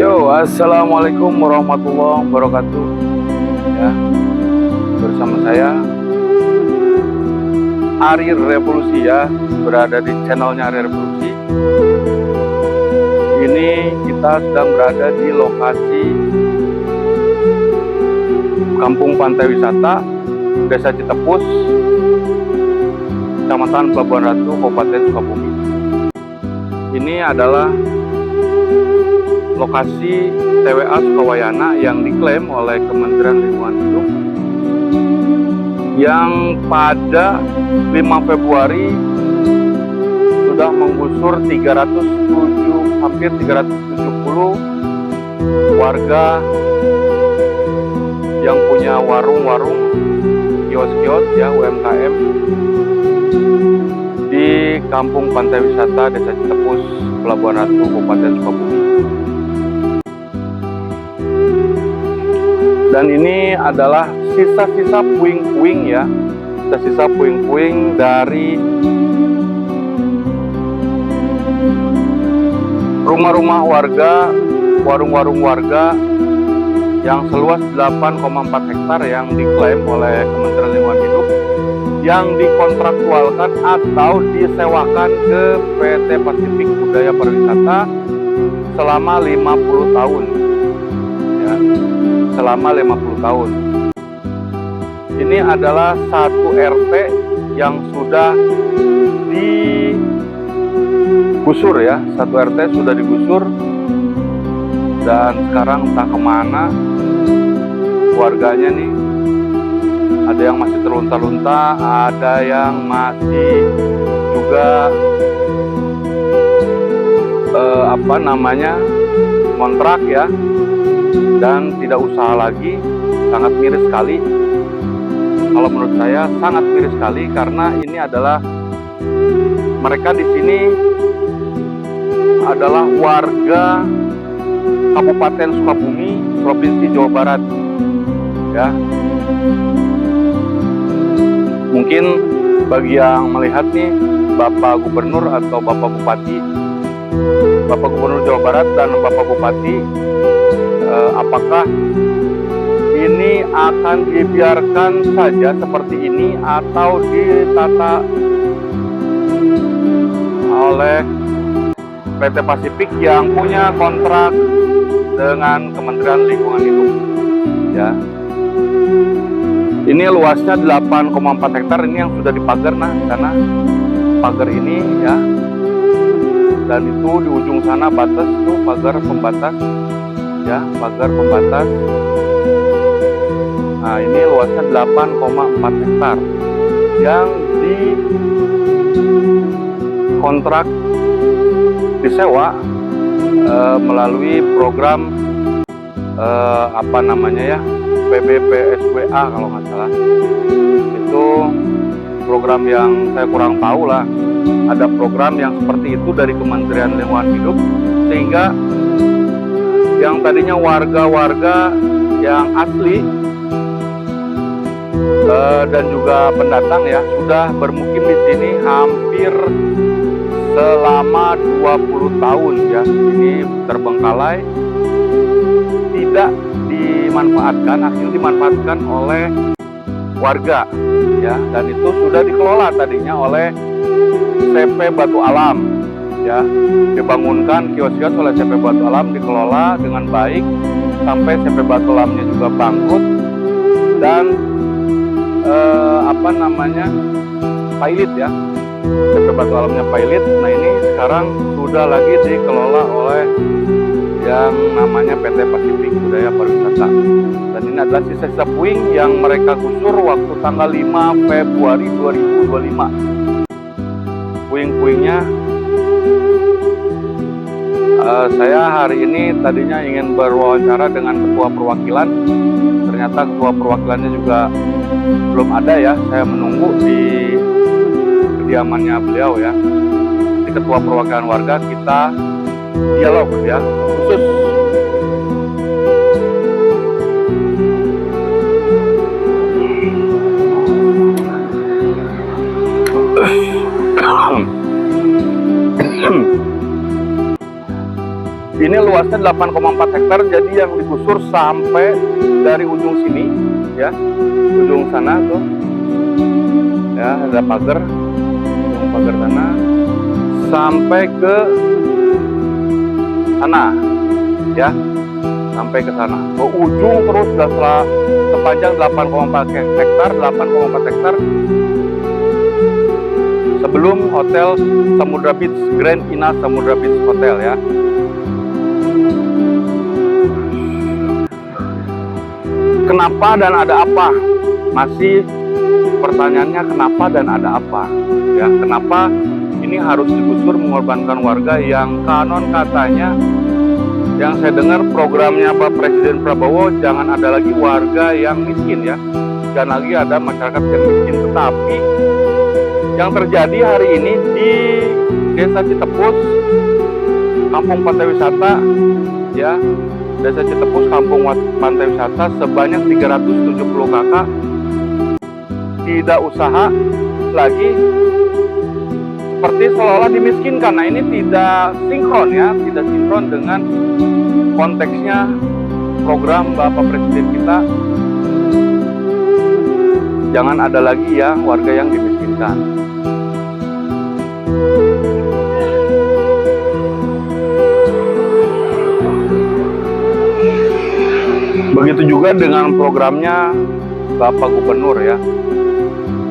Yo, assalamualaikum warahmatullahi wabarakatuh. Ya, bersama saya Ari Revolusi ya, berada di channelnya Ari Revolusi. Ini kita sedang berada di lokasi Kampung Pantai Wisata, Desa Citepus, Kecamatan Pelabuhan Ratu, Kabupaten Sukabumi. Ini adalah lokasi TWA Sukawayana yang diklaim oleh Kementerian Lingkungan Hidup yang pada 5 Februari sudah menggusur hampir 370 warga yang punya warung-warung, kios-kios ya, UMKM di Kampung Pantai Wisata Desa Citepus, Pelabuhan Ratu, Kabupaten Sukabumi. Dan ini adalah sisa-sisa puing-puing ya, sisa-sisa puing-puing dari rumah-rumah warga, warung-warung warga yang seluas 8,4 hektar yang diklaim oleh Kementerian Lingkungan Hidup yang dikontraktualkan atau disewakan ke PT Pasifik Budaya Pariwisata selama 50 tahun ya, selama 50 tahun. Ini adalah satu RT yang sudah digusur ya, satu RT sudah digusur dan sekarang entah kemana warganya nih. Ada yang masih terlunta-lunta, ada yang masih juga kontrak ya, dan tidak usaha lagi. Sangat miris sekali. Kalau menurut saya sangat miris sekali, karena ini adalah mereka di sini adalah warga Kabupaten Sukabumi, Provinsi Jawa Barat ya. Mungkin bagi yang melihat nih, Bapak Gubernur atau Bapak Bupati, Bapak Gubernur Jawa Barat dan Bapak Bupati, apakah ini akan dibiarkan saja seperti ini atau ditata oleh PT Pasifik yang punya kontrak dengan Kementerian Lingkungan Hidup ya. Ini luasnya 8,4 hektar, ini yang sudah dipagar nah sana pagar ini ya, dan itu di ujung sana batas tuh pagar pembatas ya, pagar pembatas. Nah ini luasnya 8,4 hektar yang dikontrak disewa melalui program PBPSWA kalau nggak salah. Itu program yang saya kurang tahu lah. Ada program yang seperti itu dari Kementerian Lingkungan Hidup, sehingga yang tadinya warga-warga yang asli dan juga pendatang ya sudah bermukim di sini hampir selama 20 tahun ya. Ini terbengkalai, tidak dimanfaatkan, akhirnya dimanfaatkan oleh warga ya, dan itu sudah dikelola tadinya oleh CP Batu Alam ya, dibangunkan kios-kios oleh CP Batu Alam, dikelola dengan baik sampai CP Batu Alamnya juga bangkrut dan pilot ya, CP Batu Alamnya pilot. Nah ini sekarang sudah lagi dikelola oleh yang namanya PT Pasifik Budaya Pariwisata, dan ini adalah sisa-sisa puing yang mereka gusur waktu tanggal 5 Februari 2025. Puing-puingnya saya hari ini tadinya ingin berwawancara dengan ketua perwakilan, ternyata ketua perwakilannya juga belum ada ya. Saya menunggu di kediamannya beliau ya, di ketua perwakilan warga. Kita dialog ya, khusus Ini luasnya 8,4 hektar, jadi yang digusur sampai dari ujung sini ya, ujung sana tuh ya, ada pagar, ujung pagar sana sampai ke sana ya, sampai ke sana ke ujung terus setelah sepanjang 8,4 hektar, 8,4 hektar sebelum Hotel Samudra Beach, Grand Ina Samudra Beach Hotel ya. Kenapa dan ada apa? Masih pertanyaannya kenapa dan ada apa? Ya, kenapa ini harus digusur mengorbankan warga yang konon katanya, yang saya dengar programnya Pak Presiden Prabowo, jangan ada lagi warga yang miskin ya, jangan lagi ada masyarakat yang miskin. Tetapi yang terjadi hari ini di Desa Citepus, Kampung Pantai Wisata ya, Desa Citepus, Kampung Pantai Wisata, sebanyak 370 kakak tidak usaha lagi, seperti seolah-olah dimiskinkan. Nah, ini tidak sinkron ya, tidak sinkron dengan konteksnya program Bapak Presiden kita. Jangan ada lagi ya warga yang dimiskinkan. Begitu juga dengan programnya Bapak Gubernur ya,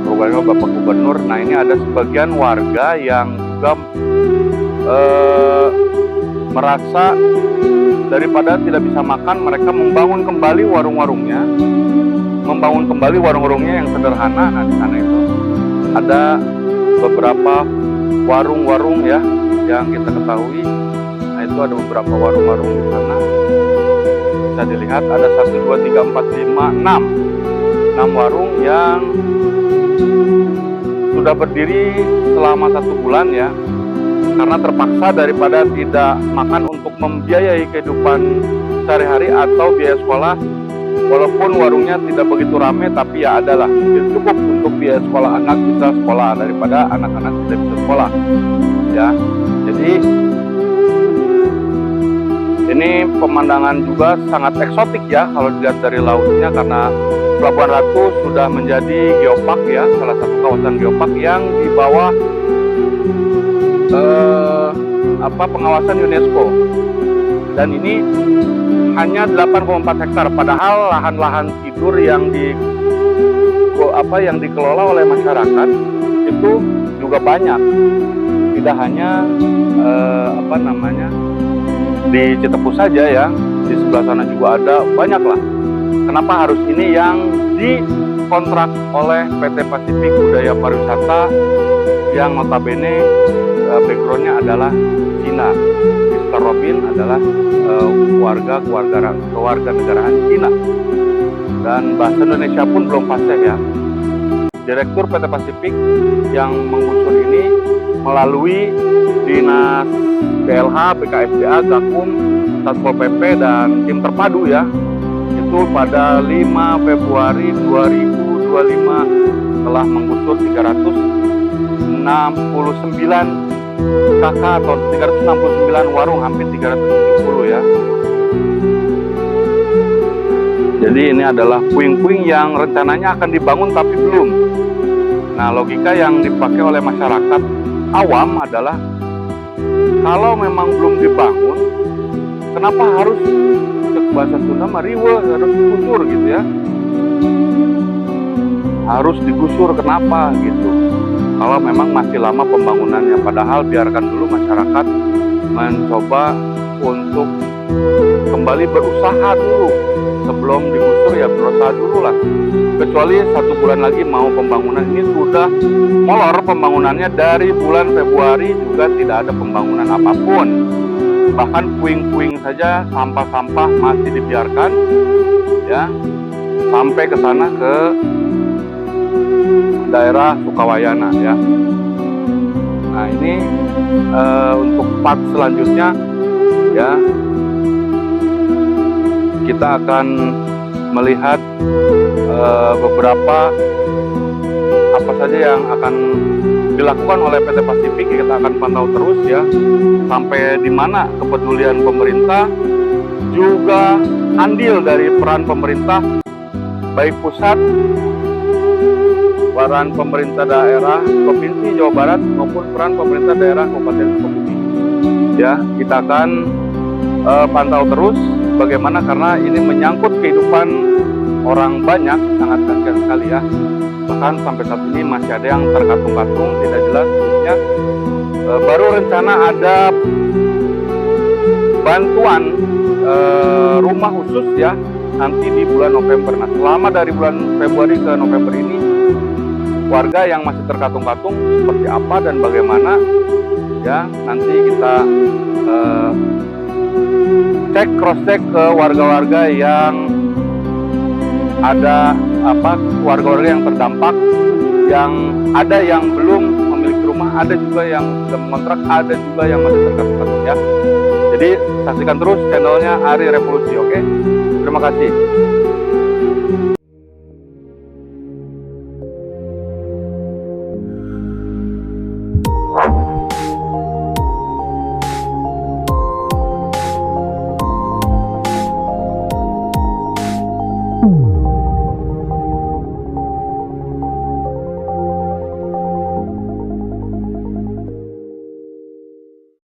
programnya Bapak Gubernur. Nah, ini ada sebagian warga yang juga merasa daripada tidak bisa makan, mereka membangun kembali warung-warungnya, yang sederhana. Nah, di sana itu ada beberapa warung-warung ya yang kita ketahui. Nah, itu ada beberapa warung-warung di sana. Bisa dilihat ada 1, 2, 3, 4, 5, 6 warung yang sudah berdiri selama 1 bulan ya, karena terpaksa daripada tidak makan untuk membiayai kehidupan sehari-hari atau biaya sekolah. Walaupun warungnya tidak begitu ramai, tapi ya adalah mungkin cukup untuk biaya sekolah anak, bisa sekolah daripada anak-anak tidak bisa sekolah ya. Jadi ini pemandangan juga sangat eksotik ya kalau dilihat dari lautnya, karena Pelabuhan Ratu sudah menjadi geopark ya, salah satu kawasan geopark yang di bawah pengawasan UNESCO. Dan ini hanya 8,4 hektar, padahal lahan-lahan tidur yang dikelola oleh masyarakat itu juga banyak. Tidak hanya di Citepus saja ya, di sebelah sana juga ada, banyak lah. Kenapa harus ini yang dikontrak oleh PT Pasifik Budaya Pariwisata yang notabene backgroundnya adalah Cina. Mr. Robin adalah keluarga negaraan Cina, dan bahasa Indonesia pun belum fasih ya. Direktur PT Pasifik yang menggusur ini melalui Dinas PLH, BKSDA, Gakum, Satpol PP, dan tim terpadu ya, itu pada 5 Februari 2025 telah menggusur 369 kakak atau 369 warung, hampir 370 ya. Jadi ini adalah puing-puing yang rencananya akan dibangun tapi belum. Nah, logika yang dipakai oleh masyarakat awam adalah kalau memang belum dibangun, kenapa harus bahasa Sunda mariwe, harus digusur gitu ya. Harus digusur kenapa gitu? Kalau memang masih lama pembangunannya, padahal biarkan dulu masyarakat mencoba untuk kembali berusaha dulu sebelum digusur ya, berusaha dulu lah. Kecuali 1 bulan lagi mau pembangunan, ini sudah molor pembangunannya. Dari bulan Februari juga tidak ada pembangunan apapun, bahkan puing-puing saja, sampah-sampah masih dibiarkan ya, sampai ke sana ke daerah Sukawayana ya. Nah, ini untuk part selanjutnya ya, kita akan melihat beberapa apa saja yang akan dilakukan oleh PT Pasifik. Kita akan pantau terus ya, sampai di mana kepedulian pemerintah, juga andil dari peran pemerintah, baik pusat, peran pemerintah daerah Provinsi Jawa Barat maupun peran pemerintah daerah Kabupaten Sukabumi. Ya, kita akan pantau terus bagaimana, karena ini menyangkut kehidupan orang banyak, sangat kasihan sekali ya. Bahkan sampai saat ini masih ada yang terkatung-katung, tidak jelas khususnya. Baru rencana ada bantuan rumah khusus ya nanti di bulan November. Nah, selama dari bulan Februari ke November ini, warga yang masih terkatung-katung seperti apa dan bagaimana ya, nanti kita cross check ke warga-warga yang ada warga-warga yang terdampak, yang ada yang belum memiliki rumah, ada juga yang sudah mengontrak, ada juga yang masih terkatung-katung ya. Jadi saksikan terus channelnya Ari Revolusi, oke? Terima kasih.